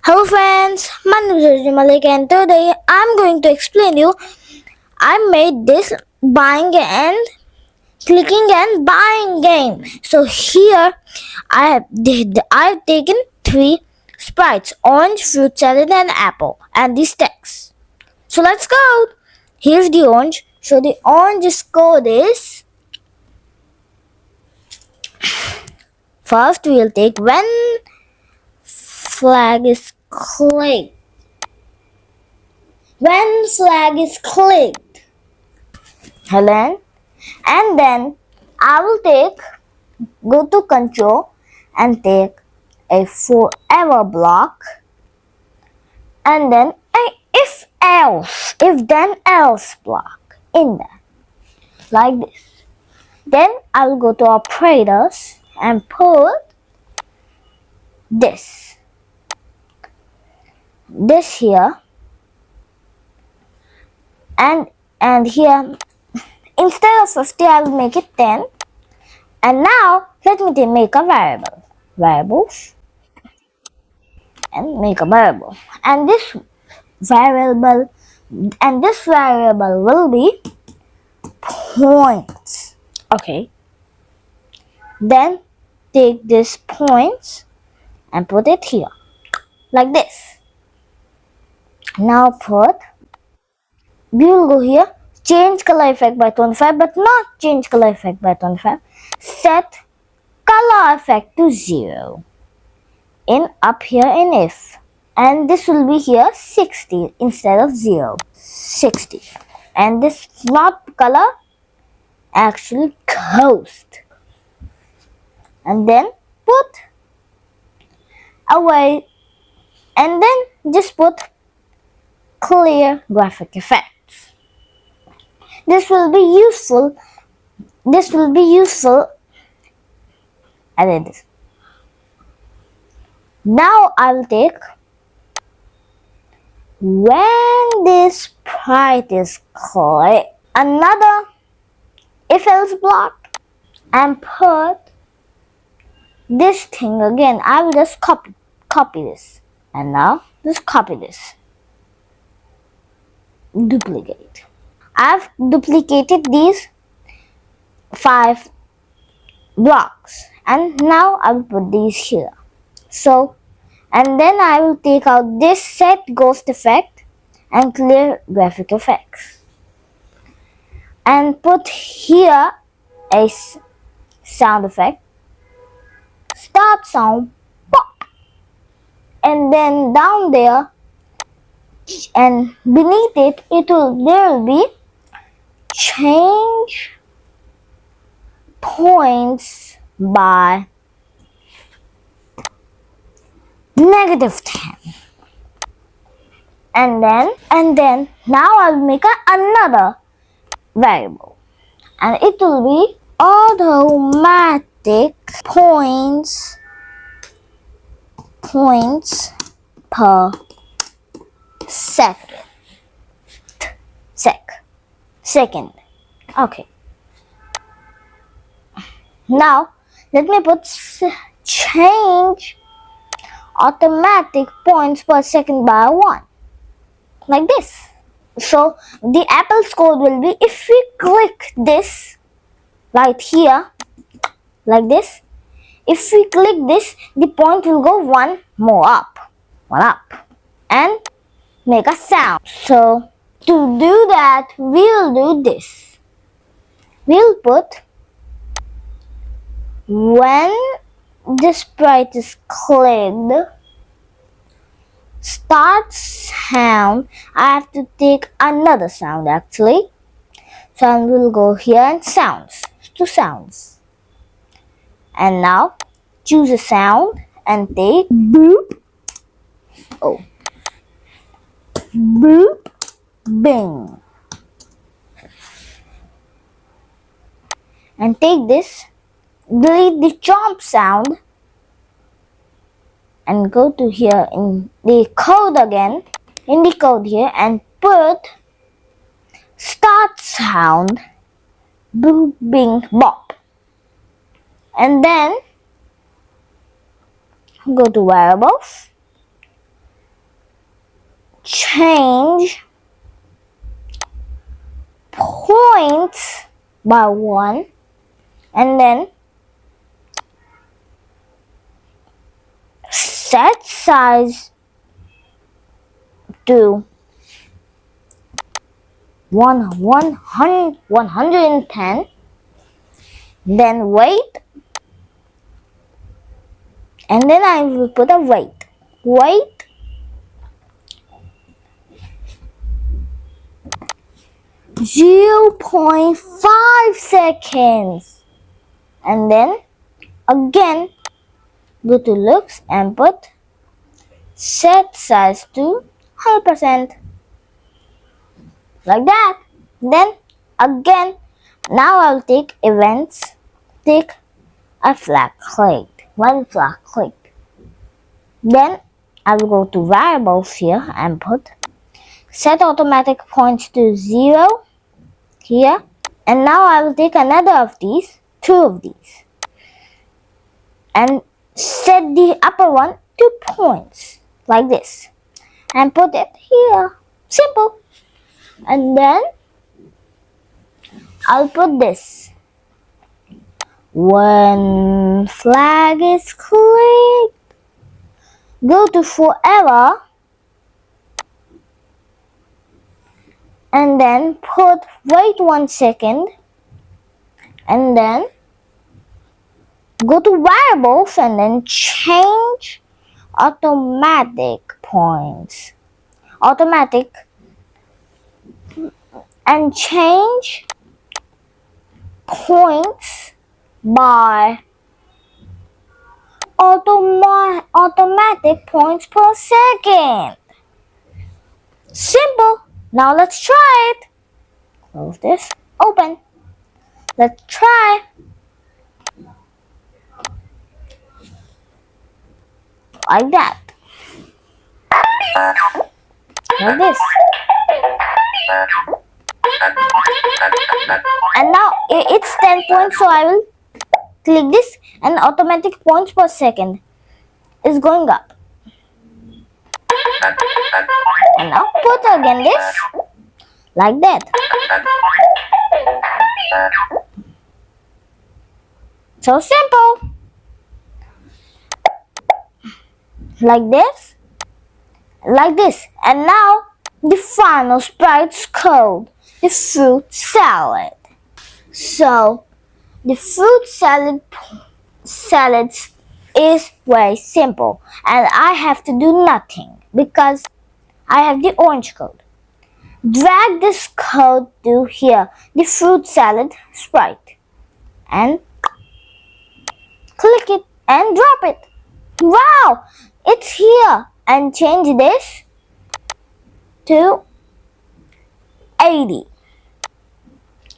Hello friends, my name is Arjun and today I'm going to explain you I made this buying and clicking and buying game. So here I've taken three sprites, orange, fruit salad and apple and these text. So let's go. Here's the orange. So the orange code is first we'll take when flag is clicked. When flag is clicked, Helen, and then I will go to control and take a forever block and then a if then else block in there like this. Then I will go to operators and put this here and here instead of 50 I will make it 10. And now let me make a variables and make a variable and variable this variable will be points. Okay, then take this points and put it here like this. Now we will go here, change color effect by 25 but not change color effect by 25, set color effect to 0 in up here in if, and this will be here 60 instead of 0, 60, and this not color actually ghost, and then put away and then just put clear graphic effects. This will be useful I did this. Now I will take when this sprite is clicked another if else block and put this thing again. I will just copy this and now just copy this, duplicate. I've duplicated these 5 blocks and now I will put these here. So, and then I will take out this set ghost effect and clear graphic effects and put here a sound effect, start sound, pop, and then down there and beneath it there will be change points by -10, and then now I'll make another variable and it will be automatic points per second. Okay, now let me put change automatic points per second by 1 like this. So the Apple's code will be if we click this right here like this, if we click this the point will go one up and make a sound. So to do that we'll do this, we'll put when the sprite is clicked start sound. I have to take another sound actually, so I will go here and sounds and now choose a sound and take boop, boop, bing, and take this, delete the chomp sound and go to here in the code again, in the code here and put start sound, boop, bing, bop, and then go to variables change points by 1, and then set size to 110, then weight, and then I will put a weight 0.5 seconds, and then again go to looks and put set size to 100%, like that. Then again, now I'll take events, take a flag clicked, one flag clicked. Then I will go to variables here and put set automatic points to 0 here, and now I will take another of these, 2 of these, and set the upper one to points like this and put it here. Simple. And then I'll put this. When flag is clicked, go to forever and then put wait 1 second, and then go to variables and then change automatic points, and change points by automatic points per second. Simple. Now let's try it. Close this, open. Let's try. Like that. Like this. And now it's 10 points, so I will click this and automatic points per second is going up. And now put again this, like that. So simple. Like this, like this. And now the final sprite's code, the fruit salad. So the fruit salads is very simple, and I have to do nothing because I have the orange code. Drag this code to here, the fruit salad sprite, and click it and drop it. Wow, it's here. And change this to 80.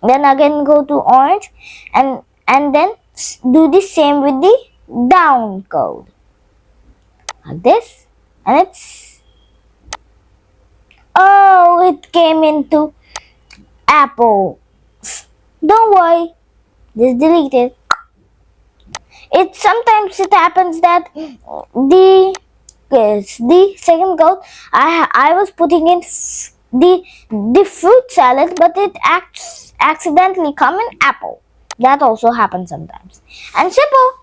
Then again go to orange and then do the same with the down code, like this. And it's, oh, it came into apple. Don't worry, just delete it. Sometimes it happens that the second code I was putting in the fruit salad, but it accidentally come in apple. That also happens sometimes. And simple.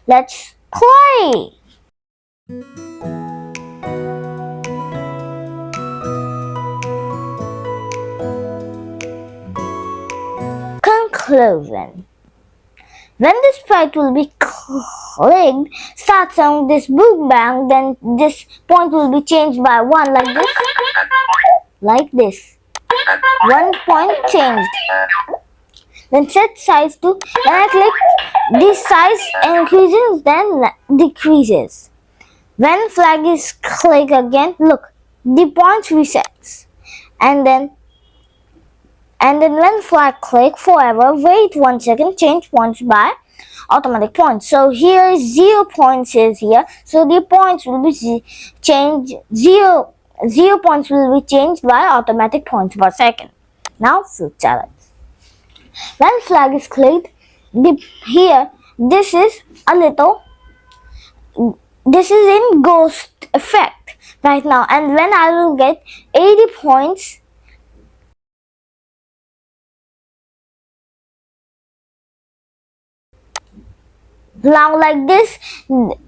Let's play. Conclusion. When the sprite will be clicked, start sound this boom bang, then this point will be changed by 1, like this. Like this. 1 point changed. Then set size to, when I click, the size increases, then decreases. When flag is clicked again, look, the points resets. And then when flag click forever, wait 1 second, change points by automatic points. So here is 0 points is here. So the points will be changed, 0 points will be changed by automatic points per second. Now fruit salad. When flag is clicked, here this is in ghost effect. right now, and when I will get 80 points, now like this,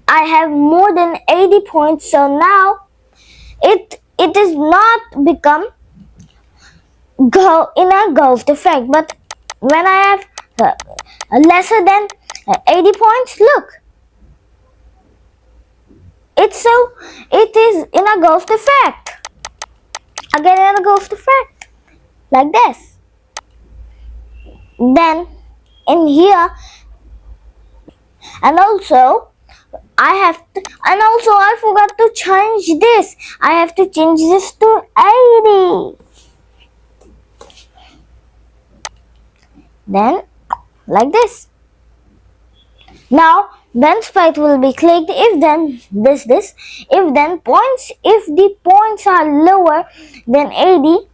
I have more than 80 points. So now it is not become go in a ghost effect, but when I have lesser than 80 points, look, it is in a ghost effect. Again in a ghost effect, like this. Then in here, and also and also I forgot to change this. I have to change this to 80. Then like this. Now then sprite will be clicked if then this if then points, if the points are lower than 80,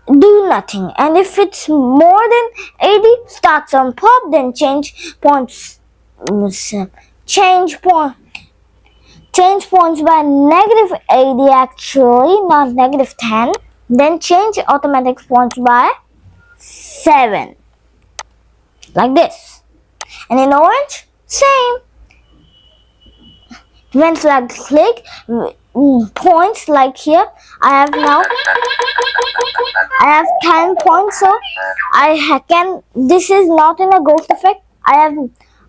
do nothing, and if it's more than 80, starts on pop, then change points by negative 80, actually not negative 10, then change automatic points by 7, like this. And in orange, same. When flag click, points like here, I have 10 points, so this is not in a ghost effect. I have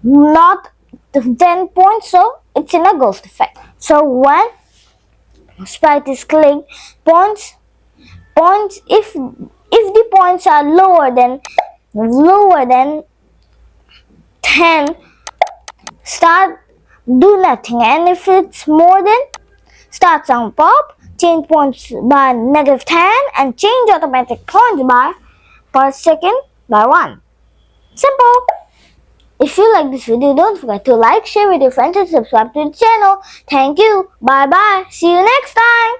not 10 points, so it's in a ghost effect. So when sprite is clicked, points if the points are lower than 10, do nothing, and if it's more than, starts on pop, change points by negative 10, and change automatic points by per second by 1. Simple. If you like this video, don't forget to like, share with your friends, and subscribe to the channel. Thank you. Bye bye. See you next time.